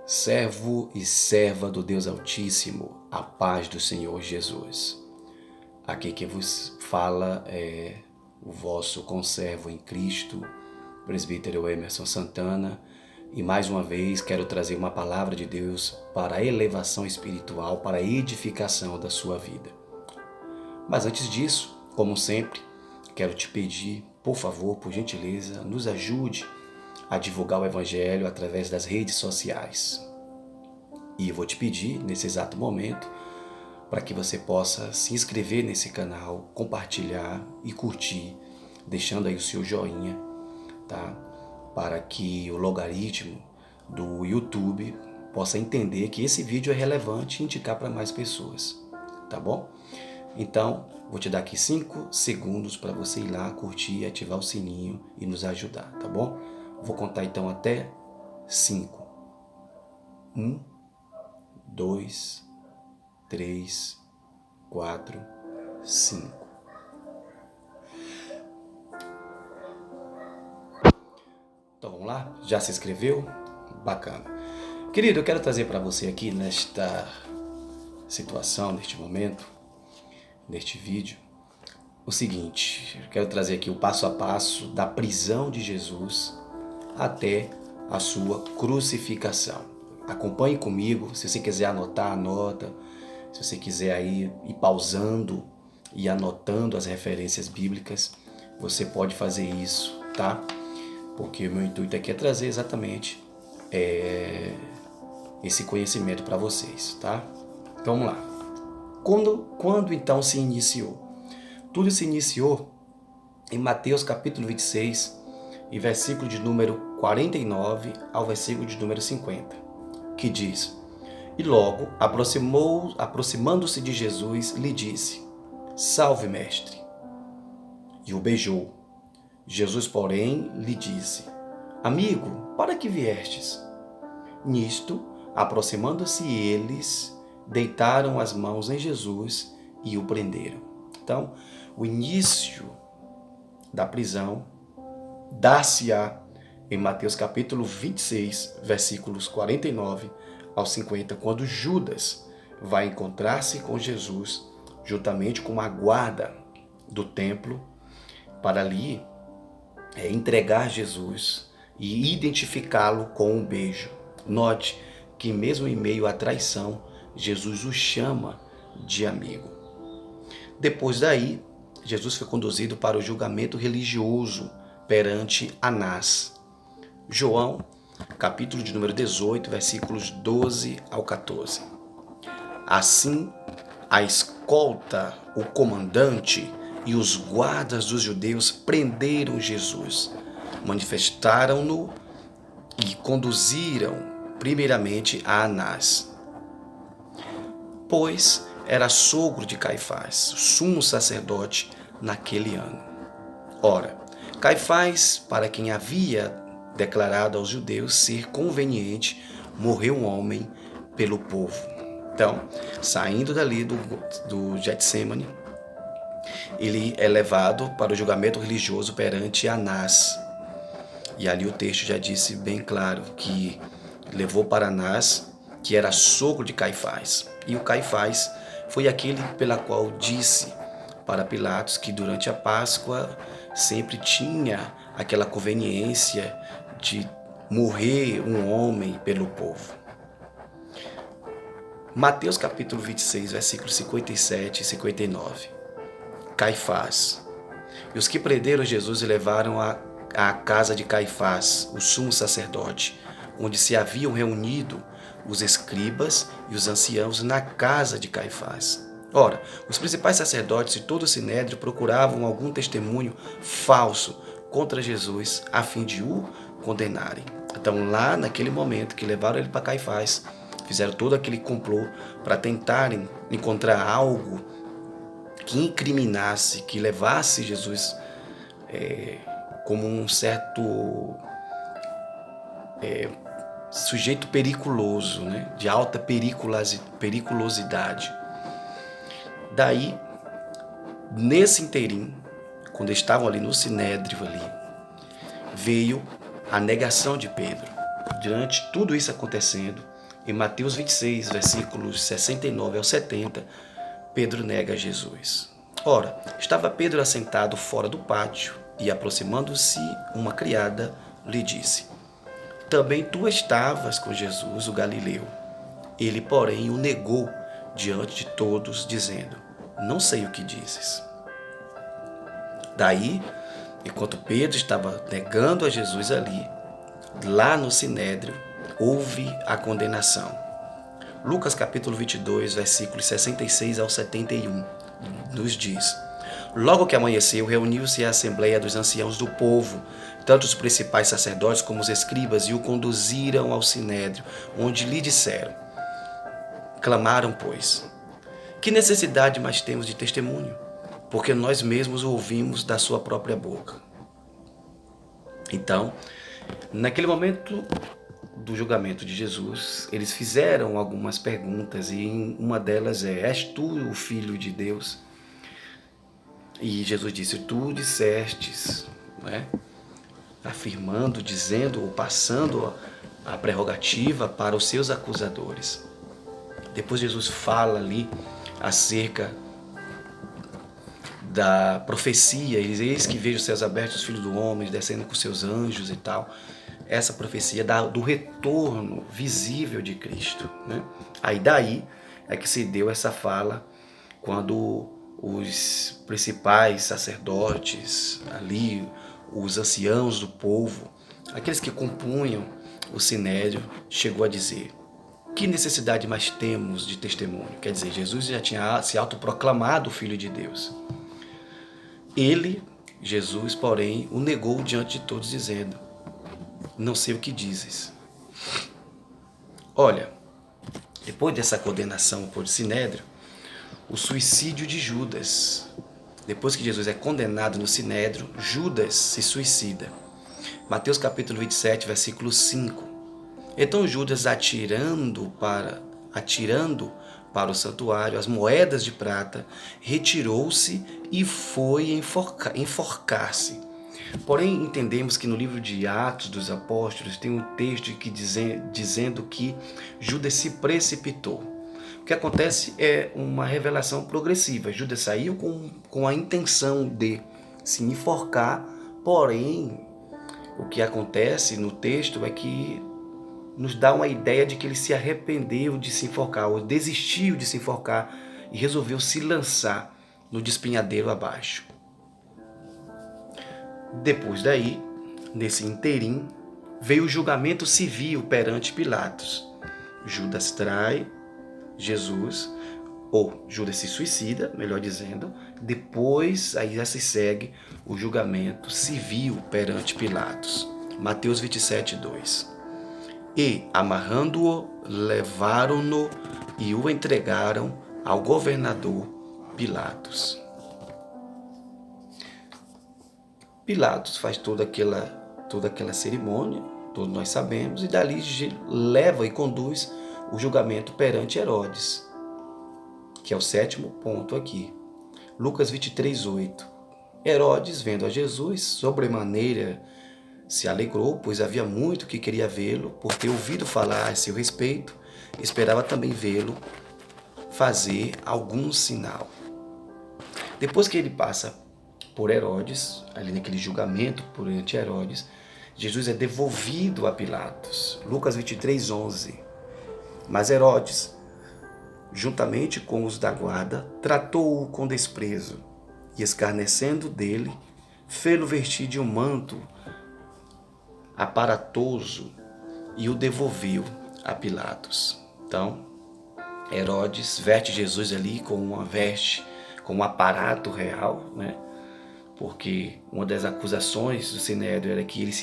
Servo e serva do Deus Altíssimo, a paz do Senhor Jesus. Aqui quem vos fala é o vosso conservo em Cristo, presbítero Emerson Santana, e mais uma vez quero trazer uma palavra de Deus para a elevação espiritual, para a edificação da sua vida. Mas antes disso, como sempre, quero te pedir, por favor, por gentileza, nos ajude a divulgar o Evangelho através das redes sociais. E eu vou te pedir, nesse exato momento, para que você possa se inscrever nesse canal, compartilhar e curtir, deixando aí o seu joinha, tá? Para que o logaritmo do YouTube possa entender que esse vídeo é relevante e indicar para mais pessoas, tá bom? Então, vou te dar aqui 5 segundos para você ir lá, curtir, ativar o sininho e nos ajudar, tá bom? Vou contar então até 5. 1, 2, 3, 4, 5. Então vamos lá? Já se inscreveu? Bacana. Querido, eu quero trazer para você aqui nesta situação, neste momento, neste vídeo, o seguinte. Eu quero trazer aqui o passo a passo da prisão de Jesus até a sua crucificação. Acompanhe comigo, se você quiser anotar, anota. Se você quiser aí ir pausando e anotando as referências bíblicas, você pode fazer isso, tá? Porque o meu intuito aqui é trazer exatamente esse conhecimento para vocês, tá? Então vamos lá. Quando então se iniciou? Tudo se iniciou em Mateus capítulo 26, e versículo de número 49 ao versículo de número 50, que diz: E logo, aproximando-se de Jesus, lhe disse: Salve, mestre! E o beijou. Jesus, porém, lhe disse: Amigo, para que viestes? Nisto, aproximando-se eles, deitaram as mãos em Jesus e o prenderam. Então, o início da prisão dá-se-á em Mateus capítulo 26, versículos 49 ao 50, quando Judas vai encontrar-se com Jesus, juntamente com a guarda do templo, para ali entregar Jesus e identificá-lo com um beijo. Note que mesmo em meio à traição, Jesus o chama de amigo. Depois daí, Jesus foi conduzido para o julgamento religioso perante Anás. João, capítulo de número 18, versículos 12 ao 14. Assim, a escolta, o comandante e os guardas dos judeus prenderam Jesus, manifestaram-no e conduziram primeiramente a Anás, pois era sogro de Caifás, sumo sacerdote naquele ano. Ora, Caifás, para quem havia declarado aos judeus ser conveniente morrer um homem pelo povo. Então, saindo dali do Getsêmani, ele é levado para o julgamento religioso perante Anás. E ali o texto já disse bem claro que levou para Anás, que era sogro de Caifás. E o Caifás foi aquele pela qual disse para Pilatos que durante a Páscoa sempre tinha aquela conveniência de morrer um homem pelo povo. Mateus capítulo 26, versículos 57 e 59. Caifás. E os que prenderam Jesus e levaram à casa de Caifás, o sumo sacerdote, onde se haviam reunido os escribas e os anciãos na casa de Caifás. Ora, os principais sacerdotes e todo o sinédrio procuravam algum testemunho falso contra Jesus, a fim de o condenarem. Então, lá naquele momento que levaram ele para Caifás, fizeram todo aquele complô para tentarem encontrar algo que incriminasse, que levasse Jesus como um certo sujeito periculoso, né? De alta periculosidade. Daí, nesse inteirinho, quando estavam ali no sinédrio ali, veio a negação de Pedro. Durante tudo isso acontecendo, Em Mateus 26, versículos 69 ao 70, Pedro nega Jesus. Ora, estava Pedro assentado fora do pátio e, aproximando-se, uma criada lhe disse: também tu estavas com Jesus, o Galileu. Ele, porém, o negou diante de todos, dizendo: não sei o que dizes. Daí, enquanto Pedro estava negando a Jesus ali, lá no Sinédrio, houve a condenação. Lucas capítulo 22, versículos 66 ao 71, nos diz: logo que amanheceu, reuniu-se a assembleia dos anciãos do povo, tanto os principais sacerdotes como os escribas, e o conduziram ao Sinédrio, onde lhe disseram: clamaram, pois, que necessidade mais temos de testemunho? Porque nós mesmos o ouvimos da sua própria boca. Então, naquele momento do julgamento de Jesus, eles fizeram algumas perguntas, e uma delas é: és tu o Filho de Deus? E Jesus disse: tu dissestes, né? Afirmando, dizendo ou passando a prerrogativa para os seus acusadores. Depois Jesus fala ali acerca da profecia: eis que vejo os céus abertos, os filhos do homem descendo com seus anjos e tal. Essa profecia do retorno visível de Cristo, né? Aí daí é que se deu essa fala quando os principais sacerdotes ali, os anciãos do povo, aqueles que compunham o Sinédrio, chegou a dizer: que necessidade mais temos de testemunho? Quer dizer, Jesus já tinha se autoproclamado o Filho de Deus. Ele, Jesus, porém, o negou diante de todos, dizendo: não sei o que dizes. Olha, depois dessa condenação por Sinédrio, o suicídio de Judas. Depois que Jesus é condenado no Sinédrio, Judas se suicida. Mateus capítulo 27, versículo 5. Então Judas, atirando para o santuário as moedas de prata, retirou-se e foi enforcar-se. Porém, entendemos que no livro de Atos dos Apóstolos tem um texto dizendo que Judas se precipitou. O que acontece é uma revelação progressiva. Judas saiu com a intenção de se enforcar, porém, o que acontece no texto é que nos dá uma ideia de que ele se arrependeu de se enforcar, ou desistiu de se enforcar e resolveu se lançar no despenhadeiro abaixo. Depois daí, nesse interim, veio o julgamento civil perante Pilatos. Judas trai Jesus, ou Judas se suicida, melhor dizendo. Depois aí já se segue o julgamento civil perante Pilatos. Mateus 27, 2. E, amarrando-o, levaram-no e o entregaram ao governador Pilatos. Pilatos faz toda aquela cerimônia, todos nós sabemos, e dali leva e conduz o julgamento perante Herodes, que é o sétimo ponto aqui. Lucas 23, 8. Herodes, vendo a Jesus, sobremaneira se alegrou, pois havia muito que queria vê-lo, por ter ouvido falar a seu respeito, esperava também vê-lo fazer algum sinal. Depois que ele passa por Herodes, ali naquele julgamento perante Herodes, Jesus é devolvido a Pilatos. Lucas 23, 11. Mas Herodes, juntamente com os da guarda, tratou-o com desprezo e, escarnecendo dele, fê-lo vestir de um manto aparatoso e o devolveu a Pilatos. Então, Herodes veste Jesus ali com uma veste, com um aparato real, né? Porque uma das acusações do Sinédrio era que ele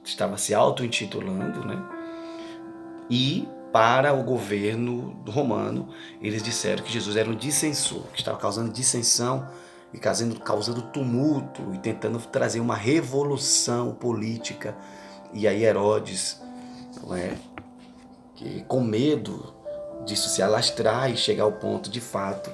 estava se auto-intitulando, né? E para o governo romano, eles disseram que Jesus era um dissensor, que estava causando dissensão e causando tumulto e tentando trazer uma revolução política. E aí Herodes, que com medo disso se alastrar e chegar ao ponto de fato,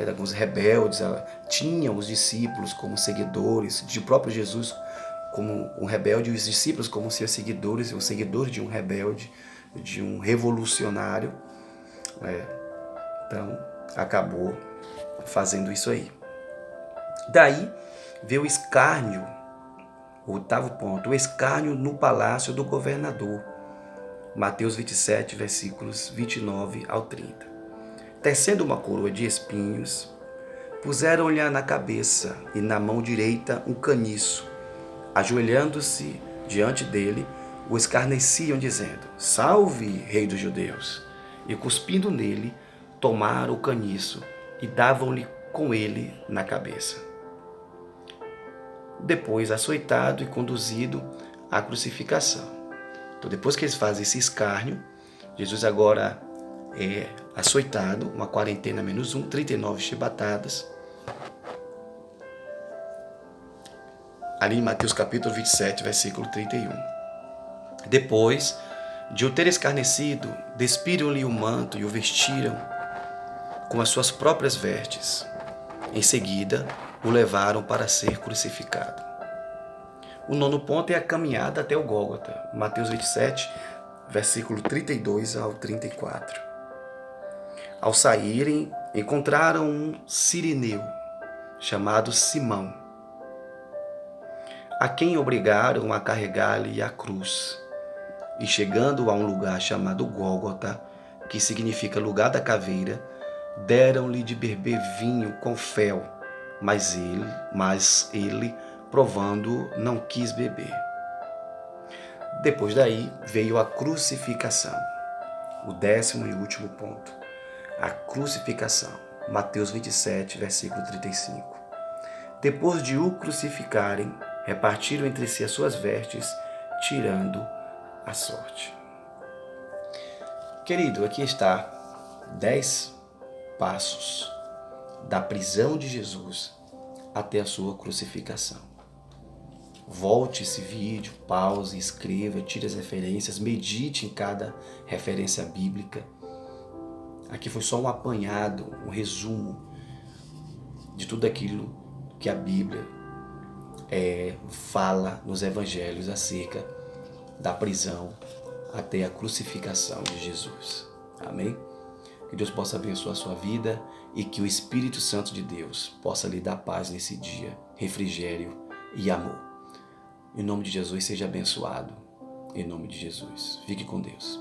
alguns rebeldes, tinham os discípulos como seguidores, de próprio Jesus como um rebelde, e os discípulos como seus seguidores, os seguidores de um rebelde, de um revolucionário, né? Então, acabou fazendo isso aí. Daí veio o escárnio, o 8º ponto, o escárnio no palácio do governador. Mateus 27, versículos 29 ao 30. Tecendo uma coroa de espinhos, puseram-lhe na cabeça e na mão direita um caniço. Ajoelhando-se diante dele, o escarneciam, dizendo: Salve, rei dos judeus! E cuspindo nele, tomaram o caniço e davam-lhe com ele na cabeça. Depois açoitado e conduzido à crucificação. Então, depois que eles fazem esse escárnio, Jesus agora é açoitado, uma quarentena menos 1, 39 chibatadas. Ali em Mateus capítulo 27, versículo 31. Depois de o ter escarnecido, despiram-lhe o manto e o vestiram com as suas próprias vestes. Em seguida, o levaram para ser crucificado. O 9º ponto é a caminhada até o Gólgota. Mateus 27, versículo 32 ao 34. Ao saírem, encontraram um cireneu chamado Simão, a quem obrigaram a carregar-lhe a cruz. E chegando a um lugar chamado Gólgota, que significa lugar da caveira, deram-lhe de beber vinho com fel, mas ele, provando, não quis beber. Depois daí veio a crucificação, o 10º e último ponto, a crucificação, Mateus 27, versículo 35. Depois de o crucificarem, repartiram entre si as suas vestes, tirando a sorte. Querido, aqui está 10 passos da prisão de Jesus até a sua crucificação. Volte esse vídeo, pause, escreva, tire as referências, medite em cada referência bíblica. Aqui foi só um apanhado, um resumo de tudo aquilo que a Bíblia fala nos evangelhos acerca da prisão até a crucificação de Jesus. Amém? Que Deus possa abençoar a sua vida e que o Espírito Santo de Deus possa lhe dar paz nesse dia, refrigério e amor. Em nome de Jesus, seja abençoado. Em nome de Jesus. Fique com Deus.